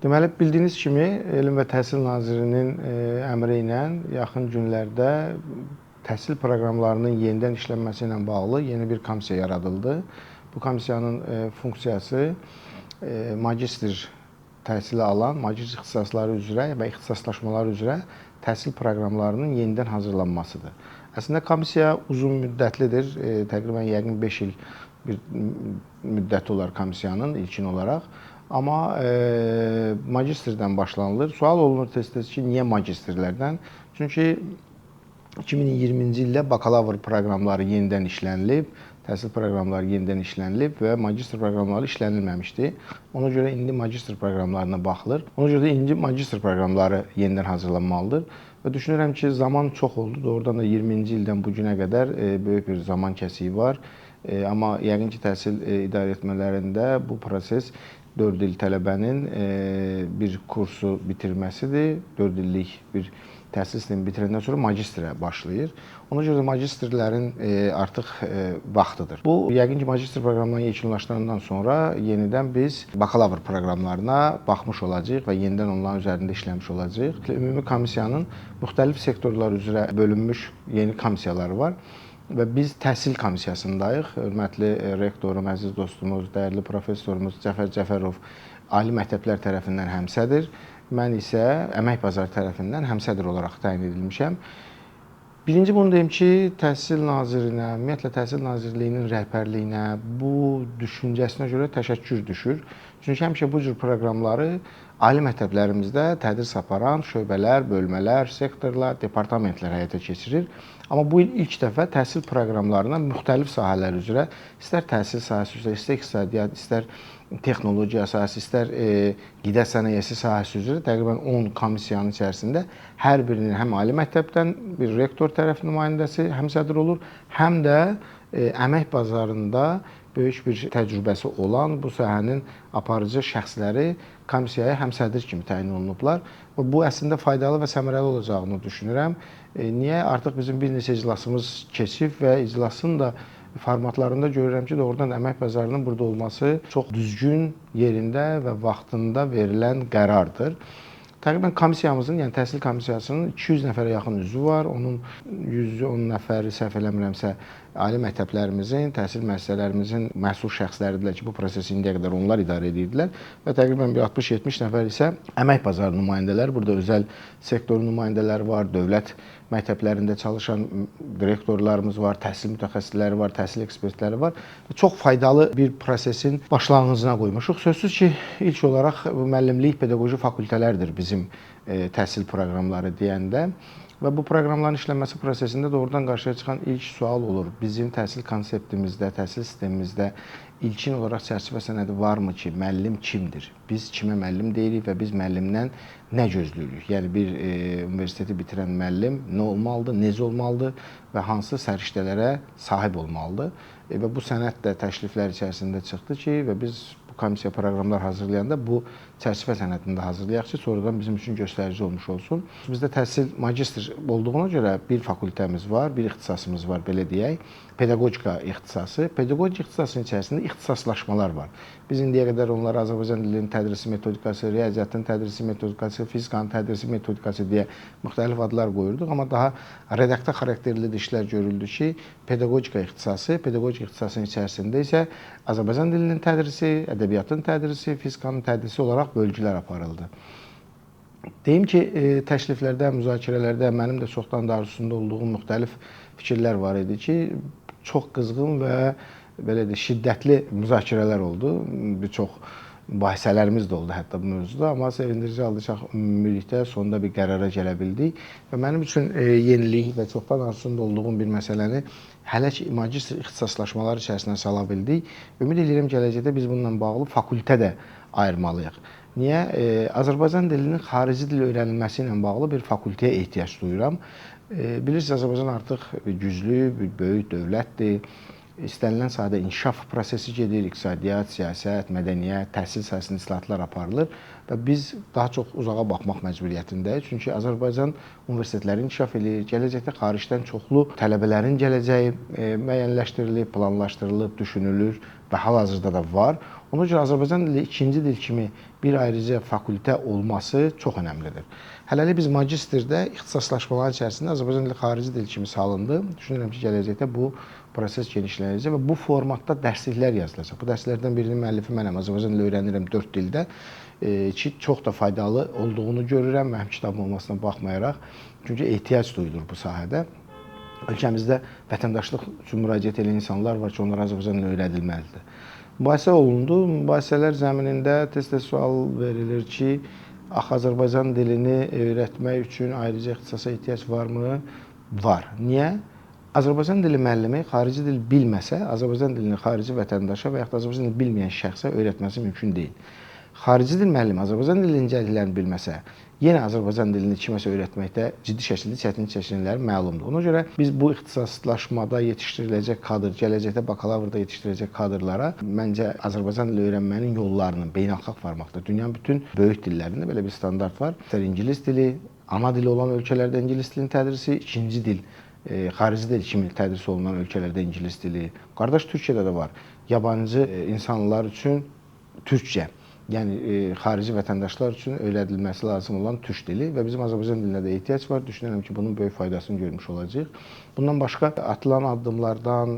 Deməli, bildiyiniz kimi, Elm və Təhsil Nazirinin əmri ilə yaxın günlərdə təhsil proqramlarının yenidən işlənməsi ilə bağlı yeni bir komissiya yaradıldı. Bu komissiyanın funksiyası magistr təhsili alan, magistr ixtisasları üzrə və ixtisaslaşmalar üzrə təhsil proqramlarının yenidən hazırlanmasıdır. Əslində komissiya uzun müddətlidir, təqribən yəqin 5 il bir müddəti olar komissiyanın ilkin olaraq. Amma magistrdən başlanılır. Sual olunur tez-tez ki, niyə magistrlərdən? Çünki 2020-ci ildə bakalavr proqramları yenidən işlənilib, təhsil proqramları yenidən işlənilib və magistr proqramları işlənilməmişdi. Ona görə indi magistr proqramlarına baxılır. Ona görə də indi magistr proqramları yenidən hazırlanmalıdır. Və düşünürəm ki, zaman çox oldu. Doğrudan da 20-ci ildən bu günə qədər böyük bir zaman kəsiyi var. Amma yəqin ki, təhsil idarəetmələrində bu proses 4 il tələbənin bir kursu bitirməsidir. 4 illik bir təhsil sistemi bitirəndən sonra magistrə başlayır. Ona görə də magistrlərin artıq vaxtıdır. Bu, yəqin ki, magistr proqramlarını yekunlaşdırandan sonra yenidən biz bakalavr proqramlarına baxmış olacağıq və yenidən onların üzərində işləmiş olacağıq. Ümumi komissiyanın müxtəlif sektorlar üzrə bölünmüş yeni komissiyaları var. Və biz təhsil komissiyasındayıq. Hörmətli rektorum, əziz dostumuz, dəyərli professorumuz Cəfər Cəfərov ali məktəblər tərəfindən həmsədr. Mən isə əmək bazarı tərəfindən həmsədr olaraq təyin edilmişəm. Birinci bunu deyim ki, Təhsil Nazirinə, ümumiyyətlə Təhsil Nazirliyinin rəhbərliyinə bu düşüncəsinə görə təşəkkür düşür. Çünki həmişə bu cür proqramları ali məktəblərimizdə tədris aparan şöbələr, bölmələr, sektorlar, departamentlər həyata keçirir. Amma bu il ilk dəfə təhsil proqramlarına müxtəlif sahələr üzrə, istər təhsil sahəsi üzrə, istər iqtisadiyyat, istər texnologiya sahəsi, istər qida sənayesi sahəsi üzrə təqribən 10 komissiyanın içərisində hər birinin həm ali məktəbdən bir rektor tərəf nümayəndəsi həmsədr olur, həm də əmək bazarında böyük bir təcrübəsi olan bu sahənin aparıcı şəxsləri komissiyaya həmsədr kimi təyin olunublar. Bu əslində faydalı və səmərəli olacağını düşünürəm. Niyə? Artıq bizim bir neçə iclasımız keçib və iclasın da formatlarında görürəm ki, doğrudan əmək bazarının burada olması çox düzgün, yerində və vaxtında verilən qərardır. Təqribən komissiyamızın, yəni təhsil komissiyasının 200 nəfərə yaxın üzvü var. Onun 110 nəfəri səhv eləmirəmsə ali məktəblərimizin, təhsil müəssisələrimizin məsul şəxsləridirlər ki, bu prosesi indiyə qədər onlar idarə edirdilər və təqribən bir 60-70 nəfər isə əmək bazarı nümayəndələri, burada özəl sektorun nümayəndələri var, dövlət məktəblərində çalışan direktorlarımız var, təhsil mütəxəssisləri var, təhsil ekspertləri var. Çox faydalı bir prosesin başlanğıcına qoymuşuq. Sözsüz ki, ilk olaraq müəllimlik, pedaqoji fakültələrdir bizim təhsil proqramları deyəndə. Və bu proqramların işlənməsi prosesində doğrudan qarşıya çıxan ilk sual olur. Bizim təhsil konseptimizdə, təhsil sistemimizdə ilkin olaraq çərçivə sənədi varmı ki, müəllim kimdir? Biz kimə müəllim deyirik və biz müəllimdən nə gözləyirik? Yəni bir universiteti bitirən müəllim nə olmalıdır, necə olmalıdır və hansı səriştələrə sahib olmalıdır? Və bu sənəd də təkliflər içərisində çıxdı ki, və biz bu komissiya proqramlar hazırlayanda bu çərçivə sənədini də hazırlayaq ki, sonradan bizim üçün göstərici olmuş olsun. Bizdə təhsil magistr olduğuna görə bir fakültəmiz var, bir ixtisasımız var, belə deyək. Pedaqogika ixtisası. Pedaqogika ixtisasının içərisində ixtisaslaşmalar var. Biz indiyə qədər onlara Azərbaycan dilinin tədrisi metodikası, riyaziyyatın tədrisi metodikası, fizikanın tədrisi metodikası deyə müxtəlif adlar qoyurduq. Amma daha redaktə xarakterli işlər görüldü ki, pedaqogika ixtisası, pedaqogika ixtisasının içərisində isə Azərbaycan dilinin tədrisi, ədəbiyyatın tədrisi, fizikanın tədrisi olaraq bölgülər aparıldı. Deyim ki, təkliflərdə, müzakirələrdə mənim də çoxdan da arzusunda olduğum müxtəlif fikirlər var idi ki, çox qızğın və belə də şiddətli müzakirələr oldu. Bir çox mübahisələrimiz də oldu hətta bu mövzuda, amma sevindirici halda ümumilikdə sonunda bir qərara gələ bildik və mənim üçün yenilik və çoxdan arzusunda olduğum bir məsələni hələ ki magistr ixtisaslaşmaları içərisinə sala bildik. Ümid edirəm gələcəkdə biz bununla bağlı fakültə də ayırmalıyıq. Niyə? Azərbaycan dilinin xarici dil öyrənilməsi ilə bağlı bir fakültəyə ehtiyac duyuram. Bilirsiniz, Azərbaycan artıq güclü, böyük dövlətdir. İstənilən sahədə inkişaf prosesi gedir, iqtisadiyyat, siyasət, mədəniyyət, təhsil sahəsində islahatlar aparılır və biz daha çox uzağa baxmaq məcburiyyətindəyik. Çünki Azərbaycan universitetləri inkişaf edir. Gələcəkdə xaricdən çoxlu tələbələrin gələcəyi müəyyənləşdirilib, planlaşdırılıb, düşünülür və hal-hazırda da var. Ona görə Azərbaycan dili ikinci dil kimi bir ayrıca fakültə olması çox önəmlidir. Hələlik biz magistrdə ixtisaslaşmaların içərisində Azərbaycan dili xarici dil kimi salındı. Düşünürəm ki, gələcəkdə bu proses genişlənəcək və bu formatda dərsliklər yazılacaq. Bu dərslərdən birinin müəllifi mənəm. Azərbaycan dili öyrənirəm 4 dildə. Ki, çox da faydalı olduğunu görürəm mənim kitabım olmasına baxmayaraq. Çünki ehtiyac duyulur bu sahədə. Ölkəmizdə vətəndaşlıq üçün müraciət edən insanlar var ki, onlara Azərbaycan dili öyrədilməlidir. Mübahisə olundu. Mübahisələr zəminində tez-tez sual verilir ki, Azərbaycan dilini öyrətmək üçün ayrıca ixtisasa ehtiyac varmı? Var. Niyə? Azərbaycan dili müəllimi xarici dil bilməsə, Azərbaycan dilini xarici vətəndaşa və yaxud da Azərbaycan dili bilməyən şəxsə öyrətməsi mümkün deyil. Xarici dil müəllimi Azərbaycan dilinin incəliklərini bilməsə, yenə Azərbaycan dilini kiməsə öyrətməkdə ciddi şəkildə çətinlik çəkənləri məlumdur. Ona görə biz bu ixtisaslaşmada yetişdiriləcək kadr, gələcəkdə bakalavrda yetişdiriləcək kadrlara məncə Azərbaycan dili öyrənmənin yollarını beynəlxalq formatda, dünyanın bütün böyük dillərində belə bir standart var. İstər ingilis dili, ana dili olan ölkələrdə ingilis dilinin tədrisi, ikinci dil, xarici dil kimi tədris olunan ölkələrdə ingilis dili. Qardaş Türkiyədə də var. Yabancı insanlar üçün türkcə. Yəni xarici vətəndaşlar üçün öyrədilməsi lazım olan türk dili və bizim Azərbaycan dilinə də ehtiyac var. Düşünürəm ki, bunun böyük faydasını görmüş olacağıq. Bundan başqa atılan addımlardan,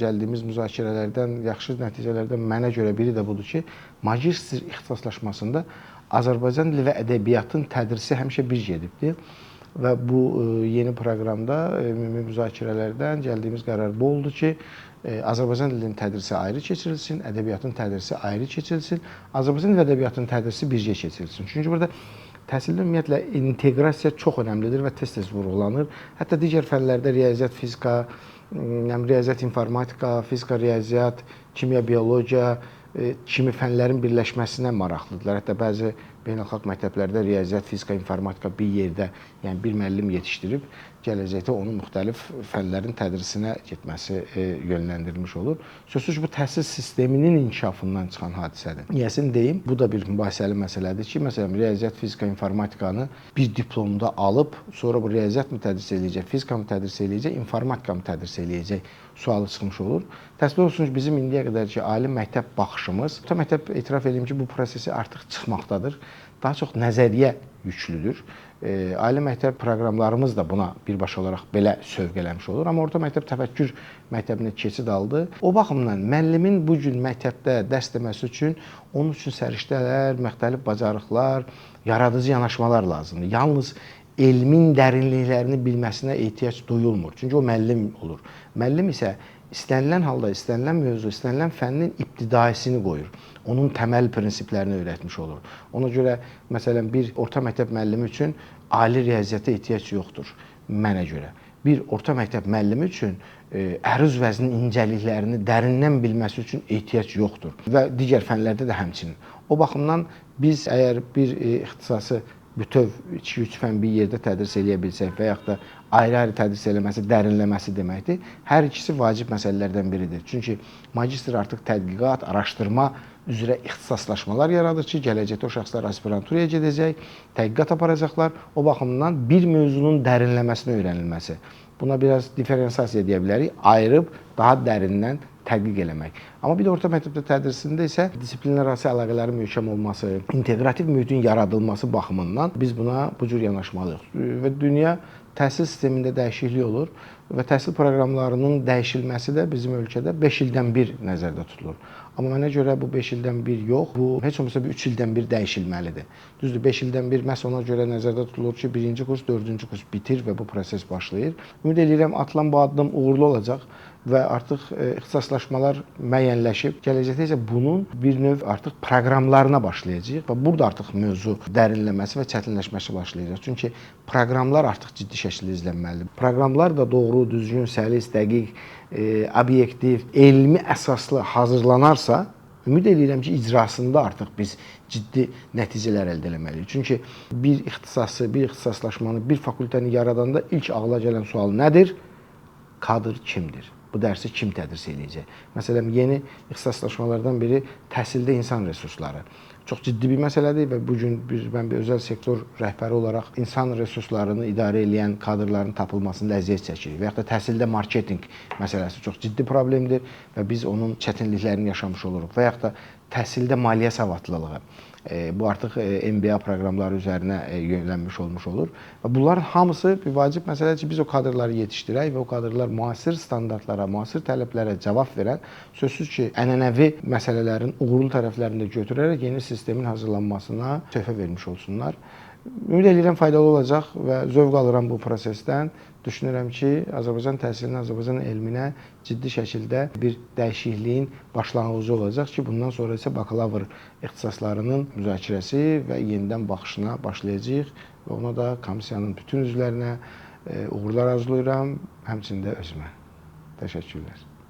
gəldiyimiz müzakirələrdən, yaxşı nəticələrdən mənə görə biri də budur ki, magistr ixtisaslaşmasında Azərbaycan dili və ədəbiyyatın tədrisi həmişə bir gedibdir. Və bu yeni proqramda ümumi müzakirələrdən gəldiyimiz qərar bu oldu ki, Azərbaycan dilinin tədrisi ayrı keçirilsin, ədəbiyyatın tədrisi ayrı keçirilsin, Azərbaycan dili və ədəbiyyatın tədrisi birgə keçirilsin. Çünki burada təhsildə ümumiyyətlə inteqrasiya çox önəmlidir və tez-tez vurğulanır. Hətta digər fənlərdə riyaziyyat, fizika, riyaziyyat, informatika, fizika, riyaziyyat, kimya, biologiya kimi fənlərin birləşməsinə maraqlıdırlar. Hətta bəzi beynəlxalq məktəblərdə riyaziyyat, fizika, informatika bir yerdə, yəni bir müəllim yetişdirib, gələcəkdə onun müxtəlif fənlərin tədrisinə getməsi yönləndirilmiş olur. Sözsüz ki, bu təhsil sisteminin inkişafından çıxan hadisədir. Niyəsini deyim, bu da bir mübahisəli məsələdir ki, məsələn, riyaziyyat, fizika, informatikanı bir diplomda alıb, sonra bu riyaziyyat mı tədris eləyəcək, fizika mı tədris eləyəcək, informatika mı tədris eləyəcək sualı çıxmış olur. Təsbih olsun ki, bizim indiyə qədər ki, ali məktəb baxışımız, orta məktəb etiraf edeyim ki, bu prosesi artıq çıxmaqdadır. Daha çox nəzəriyyə yüklüdür. Ali məktəb proqramlarımız da buna birbaşa olaraq belə sövq eləmiş olur. Amma orta məktəb təfəkkür məktəbinə keçid aldı. O baxımdan müəllimin bu gün məktəbdə dərs deməsi üçün onun üçün səriştələr, müxtəlif bacarıqlar, yaradıcı yanaşmalar lazımdır. Yalnız elmin dərinliklərini bilməsinə ehtiyac duyulmur. Çünki o müəllim olur. Müəllim isə istənilən halda, istənilən mövzu, istənilən fənnin ibtidaisini qoyur. Onun təməl prinsiplərini öyrətmiş olur. Ona görə, məsələn, bir orta məktəb müəllimi üçün ali riyaziyyata ehtiyac yoxdur, mənə görə. Bir orta məktəb müəllimi üçün əruz vəznin incəliklərini dərindən bilməsi üçün ehtiyac yoxdur və digər fənlərdə də həmçinin. O baxımdan biz əgər bir ixtisası bütöv 2-3 fən bir yerdə tədris eləyə bilsək və yaxud da ayrı-ayrı tədris eləməsi, dərinləməsi deməkdir. Hər ikisi vacib məsələlərdən biridir. Çünki magistr artıq tədqiqat, araşdırma üzrə ixtisaslaşmalar yaradır ki, gələcəkdə o şəxslər aspiranturaya gedəcək, tədqiqat aparacaqlar. O baxımdan bir mövzunun dərinləməsini öyrənilməsi. Buna biraz diferensiyasiya deyə bilərik, ayırıb daha dərindən tədqiq eləmək. Amma bir də orta məktəbdə tədrisində isə disiplinarası əlaqələrin möhkəm olması, inteqrativ mühitin yaradılması baxımından biz buna bu cür yanaşmalıyıq. Və dünya təhsil sistemində dəyişiklik olur və təhsil proqramlarının dəyişilməsi də bizim ölkədə 5 ildən bir nəzərdə tutulur. Amma mənə görə bu 5 ildən bir yox, bu heç olmasa 3 ildən bir dəyişilməlidir. Düzdür, 5 ildən bir məhz ona görə nəzərdə tutulur ki, 1-ci kurs, 4-cü kurs bitir və bu proses başlayır. Ümid edirəm atılan bu addım uğurlu olacaq və artıq ixtisaslaşmalar müəyyənləşib. Gələcəkdə isə bunun bir növ artıq proqramlarına başlayacağıq və burada artıq mövzu dərinləməsi və çətinləşməsi başlayacaq. Çünki proqramlar artıq ciddi şəkildə izlənməlidir. Proqramlar da doğru, düzgün, səlis, dəqiq, obyektiv, elmi əsaslı hazırlanarsa, ümid edirəm ki, icrasında artıq biz ciddi nəticələr əldə etməliyik. Çünki bir ixtisası, bir ixtisaslaşmanı, bir fakültəni yaradanda ilk ağla gələn sual nədir? Kadr kimdir? Bu dərsi kim tədris eləyəcək? Məsələn, yeni ixtisaslaşmalardan biri təhsildə insan resursları. çox ciddi bir məsələdir və bu gün mən bir özəl sektor rəhbəri olaraq insan resurslarını idarə edən kadrların tapılmasında əziyyət çəkirik. Və yaxud da təhsildə marketinq məsələsi çox ciddi problemdir və biz onun çətinliklərini yaşamış oluruq. Və yaxud da təhsildə maliyyə savadlılığı. Bu artıq MBA proqramları üzərinə yönlənmiş olmuş olur. Və bunların hamısı bir vacib məsələdir ki, biz o kadrları yetişdirək və o kadrlar müasir standartlara, müasir tələblərə cavab verən, sözsüz ki, ənənəvi məsələlərin uğurlu tərəflərini də götürərək yeni sistemin hazırlanmasına töhfə vermiş olsunlar. Ümid edirəm faydalı olacaq və zövq alıram bu prosesdən. Düşünürəm ki, Azərbaycan təhsilinə, Azərbaycan elminə ciddi şəkildə bir dəyişikliyin başlanğıcı olacaq ki, bundan sonra isə bakalavr ixtisaslarının müzakirəsi və yenidən baxışına başlayacağıq və ona da komissiyanın bütün üzvlərinə uğurlar arzulayıram, həmçinin də özümə. Təşəkkürlər.